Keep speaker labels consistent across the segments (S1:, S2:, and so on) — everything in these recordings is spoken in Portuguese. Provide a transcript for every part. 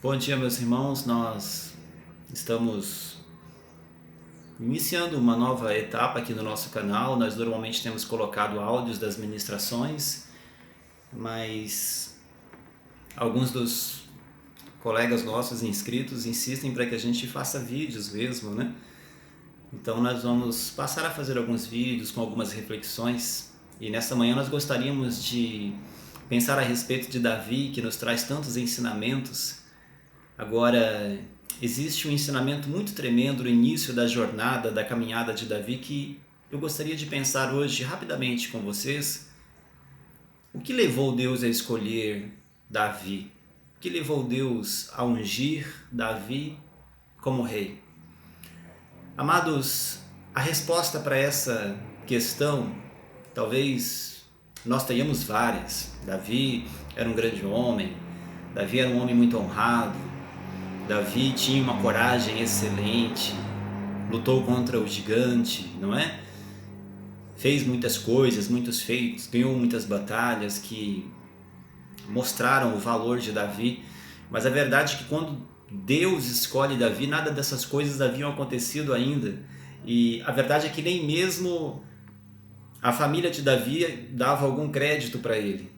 S1: Bom dia, meus irmãos. Nós estamos iniciando uma nova etapa aqui no nosso canal. Nós normalmente temos colocado áudios das ministrações, mas alguns dos colegas nossos inscritos insistem para que a gente faça vídeos mesmo, né? Então nós vamos passar a fazer alguns vídeos com algumas reflexões, e nessa manhã nós gostaríamos de pensar a respeito de Davi, que nos traz tantos ensinamentos. Agora, existe um ensinamento muito tremendo no início da jornada, da caminhada de Davi, que eu gostaria de pensar hoje rapidamente com vocês. O que levou Deus a escolher Davi? O que levou Deus a ungir Davi como rei? Amados, a resposta para essa questão, talvez nós tenhamos várias. Davi era um grande homem, Davi era um homem muito honrado, Davi tinha uma coragem excelente, lutou contra o gigante, não é? Fez muitas coisas, muitos feitos, ganhou muitas batalhas que mostraram o valor de Davi. Mas a verdade é que quando Deus escolhe Davi, nada dessas coisas haviam acontecido ainda. E a verdade é que nem mesmo a família de Davi dava algum crédito para ele.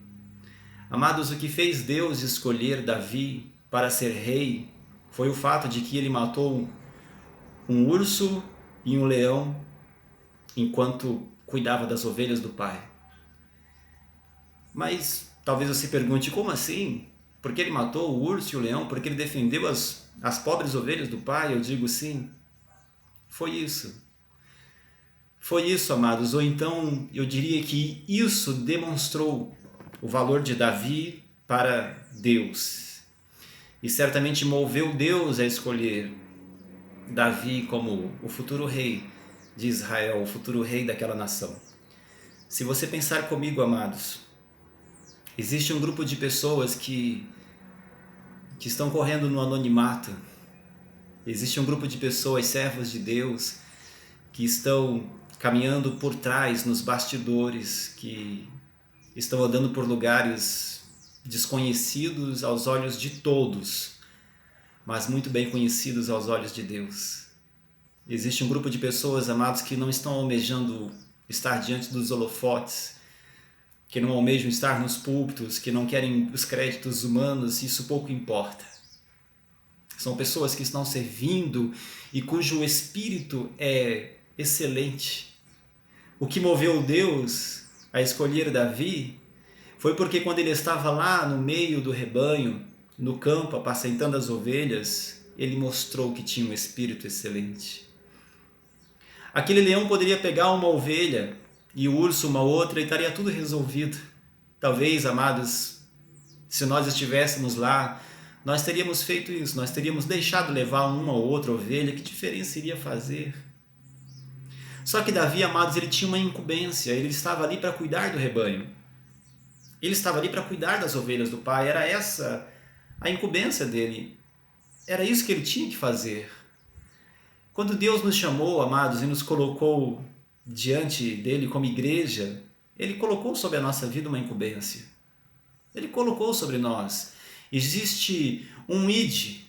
S1: Amados, o que fez Deus escolher Davi para ser rei foi o fato de que ele matou um urso e um leão enquanto cuidava das ovelhas do pai. Mas talvez você pergunte, como assim? Por que ele matou o urso e o leão? Porque ele defendeu as pobres ovelhas do pai? Eu digo sim, foi isso. Foi isso, amados. Ou então eu diria que isso demonstrou o valor de Davi para Deus. E certamente moveu Deus a escolher Davi como o futuro rei de Israel, o futuro rei daquela nação. Se você pensar comigo, amados, existe um grupo de pessoas que estão correndo no anonimato. Existe um grupo de pessoas, servos de Deus, que estão caminhando por trás, nos bastidores, que estão andando por lugares desconhecidos aos olhos de todos, mas muito bem conhecidos aos olhos de Deus. Existe um grupo de pessoas, amados, que não estão almejando estar diante dos holofotes, que não almejam estar nos púlpitos, que não querem os créditos humanos, isso pouco importa. São pessoas que estão servindo e cujo espírito é excelente. O que moveu Deus a escolher Davi foi porque quando ele estava lá no meio do rebanho, no campo, apacentando as ovelhas, ele mostrou que tinha um espírito excelente. Aquele leão poderia pegar uma ovelha e o urso uma outra e estaria tudo resolvido. Talvez, amados, se nós estivéssemos lá, nós teríamos feito isso, nós teríamos deixado levar uma ou outra ovelha, que diferença iria fazer? Só que Davi, amados, ele tinha uma incumbência, ele estava ali para cuidar do rebanho. Ele estava ali para cuidar das ovelhas do pai, era essa a incumbência dele. Era isso que ele tinha que fazer. Quando Deus nos chamou, amados, e nos colocou diante dele como igreja, ele colocou sobre a nossa vida uma incumbência. Ele colocou sobre nós. Existe um ide,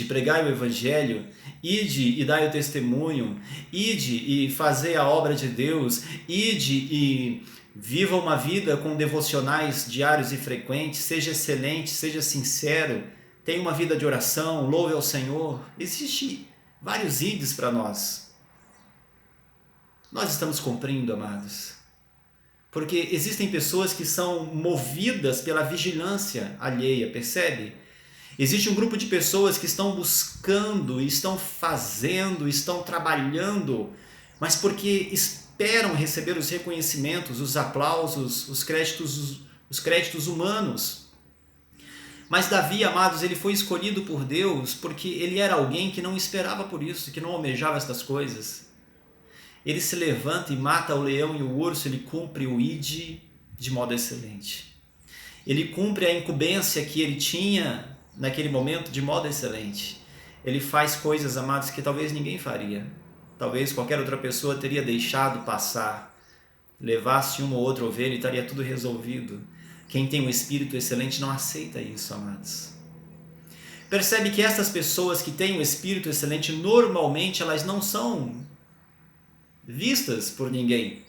S1: pregai o evangelho, ide e dai o testemunho, ide e fazei a obra de Deus, ide e viva uma vida com devocionais diários e frequentes, seja excelente, seja sincero, tenha uma vida de oração, louve ao Senhor. Existem vários ides para nós. Nós estamos cumprindo, amados, porque existem pessoas que são movidas pela vigilância alheia, percebe? Existe um grupo de pessoas que estão buscando, estão fazendo, estão trabalhando, mas porque esperam receber os reconhecimentos, os aplausos, os créditos humanos. Mas Davi, amados, ele foi escolhido por Deus porque ele era alguém que não esperava por isso, que não almejava estas coisas. Ele se levanta e mata o leão e o urso, ele cumpre o ide de modo excelente. Ele cumpre a incumbência que ele tinha naquele momento de modo excelente. Ele faz coisas, amados, que talvez ninguém faria. Talvez qualquer outra pessoa teria deixado passar. Levasse uma ou outra ovelha e estaria tudo resolvido. Quem tem um espírito excelente não aceita isso, amados. Percebe que essas pessoas que têm um espírito excelente, normalmente elas não são vistas por ninguém.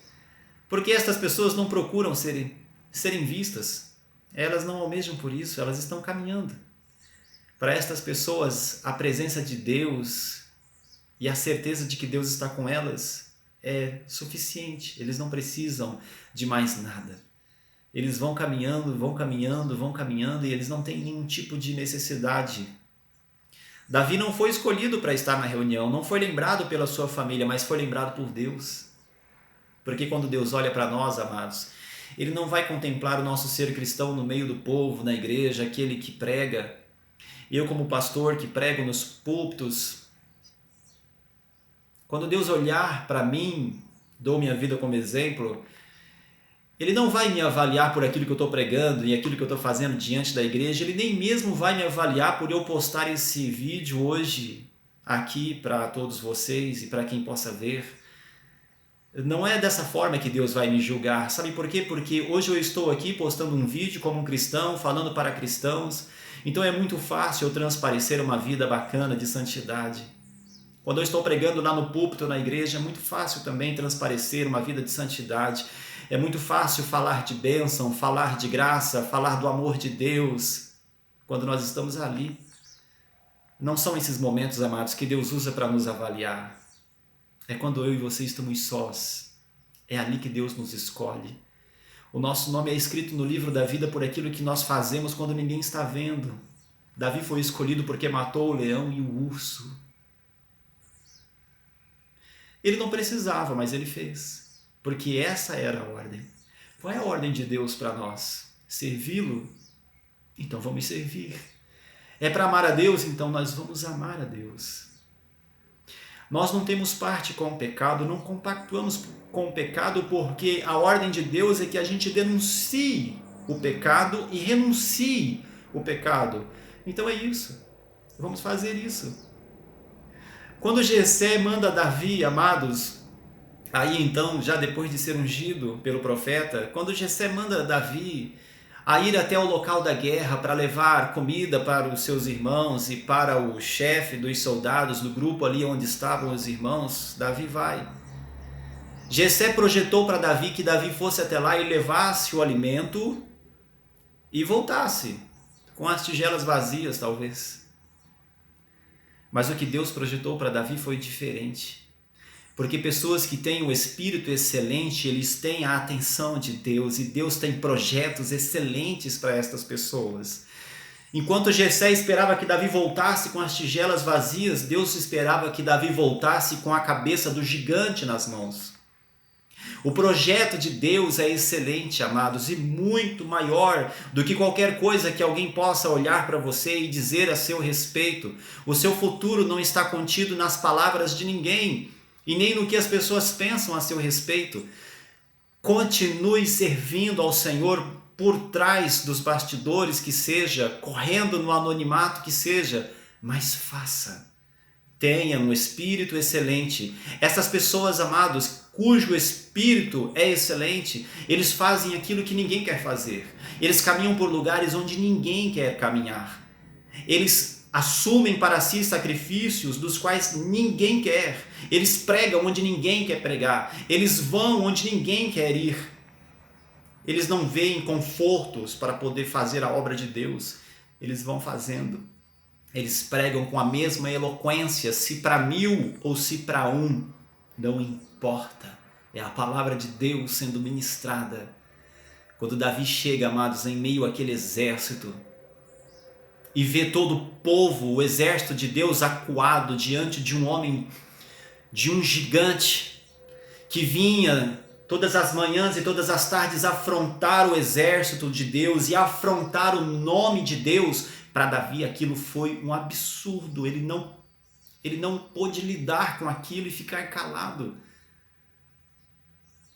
S1: Porque estas pessoas não procuram serem vistas. Elas não almejam por isso, elas estão caminhando. Para estas pessoas, a presença de Deus e a certeza de que Deus está com elas é suficiente. Eles não precisam de mais nada. Eles vão caminhando, vão caminhando, vão caminhando e eles não têm nenhum tipo de necessidade. Davi não foi escolhido para estar na reunião, não foi lembrado pela sua família, mas foi lembrado por Deus. Porque quando Deus olha para nós, amados, Ele não vai contemplar o nosso ser cristão no meio do povo, na igreja, aquele que prega. Eu, como pastor que prego nos púlpitos, quando Deus olhar para mim, dou minha vida como exemplo, Ele não vai me avaliar por aquilo que eu estou pregando e aquilo que eu estou fazendo diante da igreja. Ele nem mesmo vai me avaliar por eu postar esse vídeo hoje aqui para todos vocês e para quem possa ver. Não é dessa forma que Deus vai me julgar. Sabe por quê? Porque hoje eu estou aqui postando um vídeo como um cristão, falando para cristãos. Então é muito fácil eu transparecer uma vida bacana de santidade. Quando eu estou pregando lá no púlpito, na igreja, é muito fácil também transparecer uma vida de santidade. É muito fácil falar de bênção, falar de graça, falar do amor de Deus, quando nós estamos ali. Não são esses momentos, amados, que Deus usa para nos avaliar. É quando eu e você estamos sós. É ali que Deus nos escolhe. O nosso nome é escrito no livro da vida por aquilo que nós fazemos quando ninguém está vendo. Davi foi escolhido porque matou o leão e o urso. Ele não precisava, mas ele fez. Porque essa era a ordem. Qual é a ordem de Deus para nós? Servi-lo? Então vamos servir. É para amar a Deus? Então nós vamos amar a Deus. Nós não temos parte com o pecado, não compactuamos com o pecado, porque a ordem de Deus é que a gente denuncie o pecado e renuncie o pecado. Então é isso. Vamos fazer isso. Quando Jessé manda Davi, amados, aí então, já depois de ser ungido pelo profeta, quando Jessé manda Davi a ir até o local da guerra para levar comida para os seus irmãos e para o chefe dos soldados do grupo ali onde estavam os irmãos, Davi vai. Jessé projetou para Davi que Davi fosse até lá e levasse o alimento e voltasse, com as tigelas vazias talvez. Mas o que Deus projetou para Davi foi diferente. Porque pessoas que têm um espírito excelente, eles têm a atenção de Deus e Deus tem projetos excelentes para estas pessoas. Enquanto Jessé esperava que Davi voltasse com as tigelas vazias, Deus esperava que Davi voltasse com a cabeça do gigante nas mãos. O projeto de Deus é excelente, amados, e muito maior do que qualquer coisa que alguém possa olhar para você e dizer a seu respeito. O seu futuro não está contido nas palavras de ninguém e nem no que as pessoas pensam a seu respeito. Continue servindo ao Senhor por trás dos bastidores, que seja, correndo no anonimato, que seja, mas faça. Tenha um espírito excelente. Essas pessoas, amados, cujo espírito é excelente, eles fazem aquilo que ninguém quer fazer. Eles caminham por lugares onde ninguém quer caminhar. Eles assumem para si sacrifícios dos quais ninguém quer. Eles pregam onde ninguém quer pregar. Eles vão onde ninguém quer ir. Eles não veem confortos para poder fazer a obra de Deus. Eles vão fazendo. Eles pregam com a mesma eloquência, se para 1000 ou se para 1, não importa. É a palavra de Deus sendo ministrada. Quando Davi chega, amados, em meio àquele exército, e vê todo o povo, o exército de Deus acuado diante de um homem, de um gigante, que vinha todas as manhãs e todas as tardes afrontar o exército de Deus e afrontar o nome de Deus. Para Davi aquilo foi um absurdo, ele não pôde lidar com aquilo e ficar calado.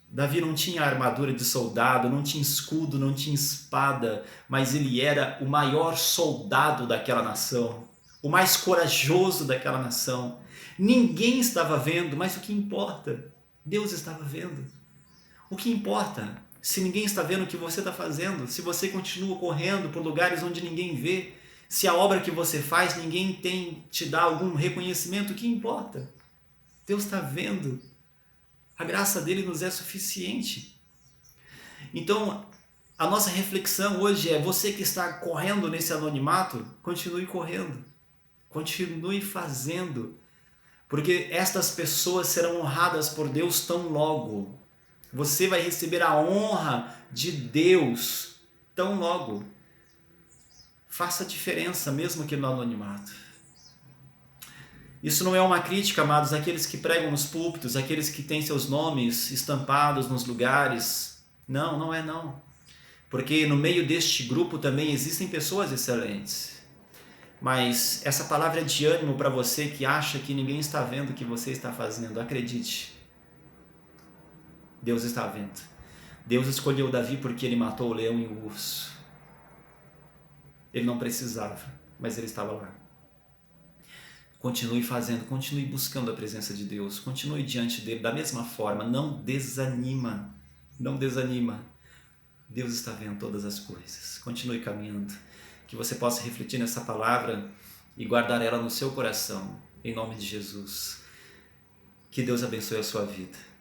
S1: Davi não tinha armadura de soldado, não tinha escudo, não tinha espada, mas ele era o maior soldado daquela nação, o mais corajoso daquela nação. Ninguém estava vendo, mas o que importa? Deus estava vendo. O que importa Se ninguém está vendo o que você está fazendo, se você continua correndo por lugares onde ninguém vê, se a obra que você faz ninguém te dá algum reconhecimento, o que importa? Deus está vendo. A graça dele nos é suficiente. Então, a nossa reflexão hoje é: você que está correndo nesse anonimato, continue correndo, continue fazendo, porque estas pessoas serão honradas por Deus tão logo. Você vai receber a honra de Deus tão logo. Faça a diferença, mesmo que no anonimato. Isso não é uma crítica, amados, àqueles que pregam nos púlpitos, àqueles que têm seus nomes estampados nos lugares. Não, não é não. Porque no meio deste grupo também existem pessoas excelentes. Mas essa palavra é de ânimo para você que acha que ninguém está vendo o que você está fazendo. Acredite. Deus está vendo. Deus escolheu Davi porque ele matou o leão e o urso. Ele não precisava, mas ele estava lá. Continue fazendo, continue buscando a presença de Deus, continue diante dele da mesma forma, não desanima, não desanima. Deus está vendo todas as coisas. Continue caminhando, que você possa refletir nessa palavra e guardar ela no seu coração, em nome de Jesus. Que Deus abençoe a sua vida.